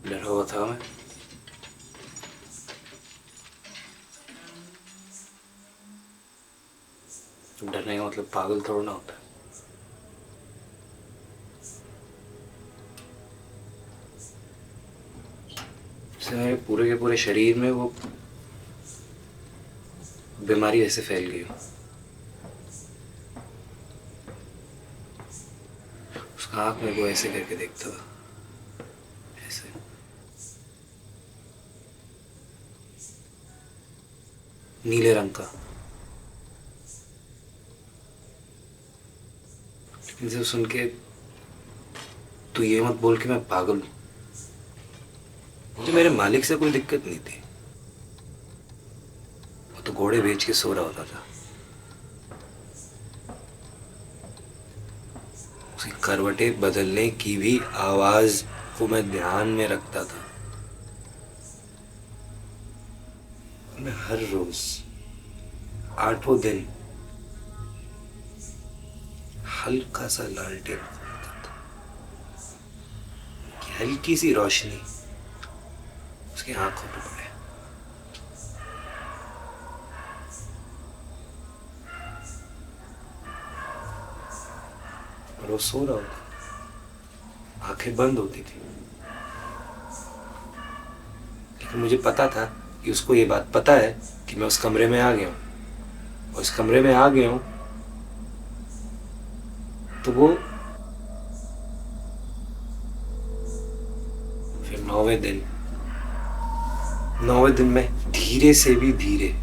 डरा हुआ था मैं। डरने का मतलब पागल थोड़ा ना होता है। मेरे पूरे के पूरे शरीर में वो बीमारी ऐसे फैल गई। उसका आँख मेरे को ऐसे करके देखता था, ऐसे। नीले रंग का। लेकिन जब सुन के तू ये मत बोल कि मैं पागल हूँ। मुझे मेरे मालिक से कोई दिक्कत नहीं थी। वो तो घोड़े बेच के सो रहा होता था। उसकी करवटें बदलने की भी आवाज को मैं ध्यान में रखता था। मैं हर रोज 8 दिन हल्का सा लालटेन करता था कि हल्की सी रोशनी उसकी आंखों पे पड़े। और वो सो रहा होता, आंखें बंद होती थी। लेकिन मुझे पता था कि उसको ये बात पता है कि मैं उस कमरे में आ गया हूं। और इस कमरे में आ गया हूं तो वो फिर 9वें दिन में धीरे से भी धीरे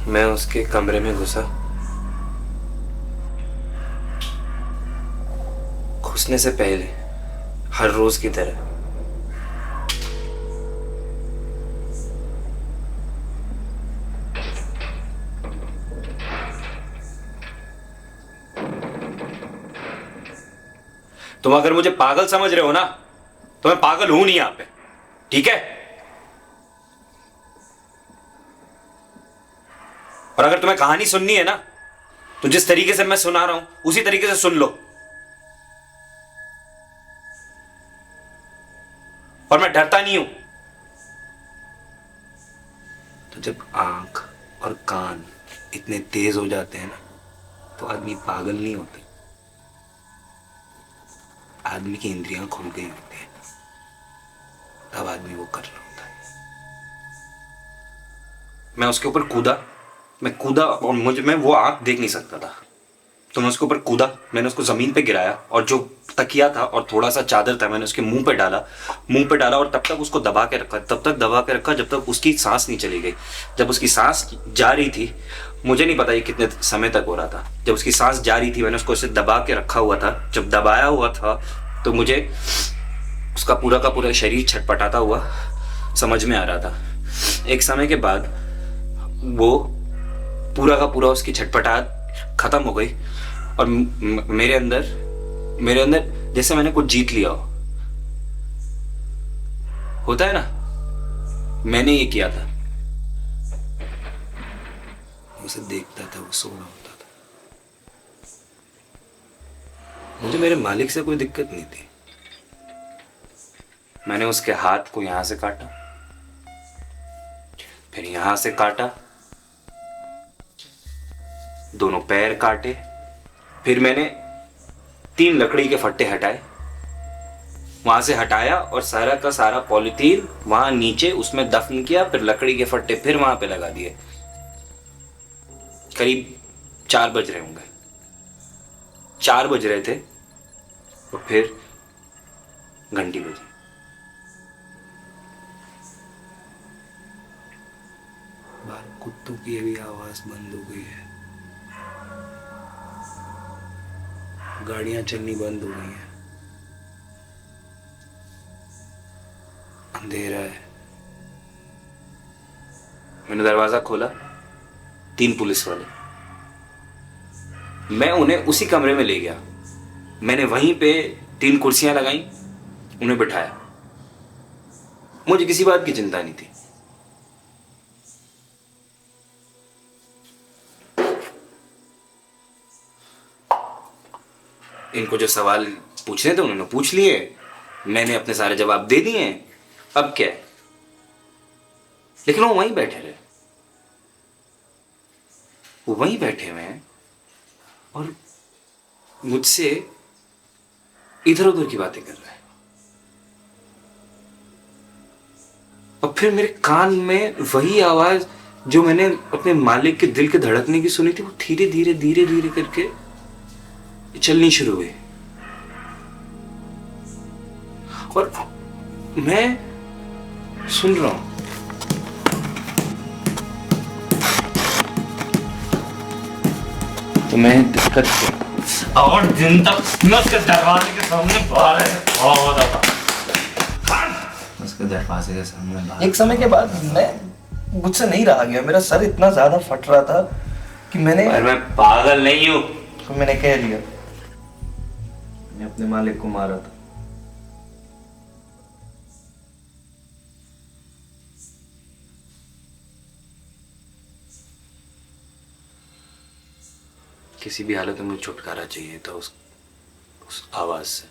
मैं उसके कमरे में घुसा। घुसने से पहले हर रोज की तरह तुम अगर मुझे पागल समझ रहे हो ना, तो मैं पागल हूं नहीं यहां पे, ठीक है? और अगर तुम्हें कहानी सुननी है ना, तो जिस तरीके से मैं सुना रहा हूं उसी तरीके से सुन लो। और मैं डरता नहीं हूं। तो जब आंख और कान इतने तेज हो जाते हैं ना, तो आदमी पागल नहीं होता। आदमी की इंद्रियां खुल गई होती हैं, तब आदमी वो कर रहा होता है। मैं उसके ऊपर कूदा। मैं कूदा और मैं वो आंख देख नहीं सकता था, तो मैं उसके ऊपर कूदा। मैंने उसको जमीन पे गिराया और जो तकिया था और थोड़ा सा चादर था मैंने उसके मुंह पे डाला और तब तक उसको दबा के रखा जब तक उसकी सांस नहीं चली गई। जब उसकी सांस जा रही थी, मुझे नहीं पता ये कितने समय तक हो रहा था, जब उसकी सांस जा रही थी मैंने उसको ऐसे दबा के रखा हुआ था। जब दबाया हुआ था तो मुझे उसका पूरा का पूरा शरीर छटपटाता हुआ समझ में आ रहा था। एक समय के बाद वो पूरा का पूरा उसकी छटपटाहट खत्म हो गई और मेरे अंदर जैसे मैंने कुछ जीत लिया हो, होता है ना, मैंने ये किया था। उसे देखता था, वो सो रहा होता था। मुझे मेरे मालिक से कोई दिक्कत नहीं थी। मैंने उसके हाथ को यहां से काटा, फिर यहां से काटा, दोनों पैर काटे, फिर मैंने 3 लकड़ी के फट्टे हटाए, वहां से हटाया और सारा का सारा पॉलीथीन वहां नीचे उसमें दफन किया। फिर लकड़ी के फट्टे फिर वहां पे लगा दिए। करीब 4 बज रहे होंगे, 4 बज रहे थे और फिर घंटी बजी। बाहर कुत्तों की भी आवाज बंद हो गई है, गाड़ियां चलनी बंद हो गई हैं, अंधेरा है। मैंने दरवाजा खोला, 3 पुलिस वाले। मैं उन्हें उसी कमरे में ले गया। मैंने वहीं पे 3 कुर्सियां लगाई, उन्हें बिठाया। मुझे किसी बात की चिंता नहीं थी। इनको जो सवाल पूछने थे उन्होंने पूछ लिए, मैंने अपने सारे जवाब दे दिए। अब क्या है? लेकिन वो वहीं बैठे रहे, वो वहीं बैठे हुए हैं और मुझसे इधर उधर की बातें कर रहे हैं। और फिर मेरे कान में वही आवाज जो मैंने अपने मालिक के दिल के धड़कने की सुनी थी, वो धीरे धीरे धीरे धीरे करके चलनी शुरू हुई। और मैं सुन रहा हूं, तो मैं दिक्कत से और दिन तक मैं उसके दरवाजे के सामने बाहर था। उसके दरवाजे के सामने बाहर। एक समय के बाद मैं मुझसे नहीं रहा गया, मेरा सर इतना ज्यादा फट रहा था कि मैं पागल नहीं हूं। तो मैंने कह दिया, मैं अपने मालिक को मारा था। किसी भी हालत में मुझे छुटकारा चाहिए था उस आवाज से।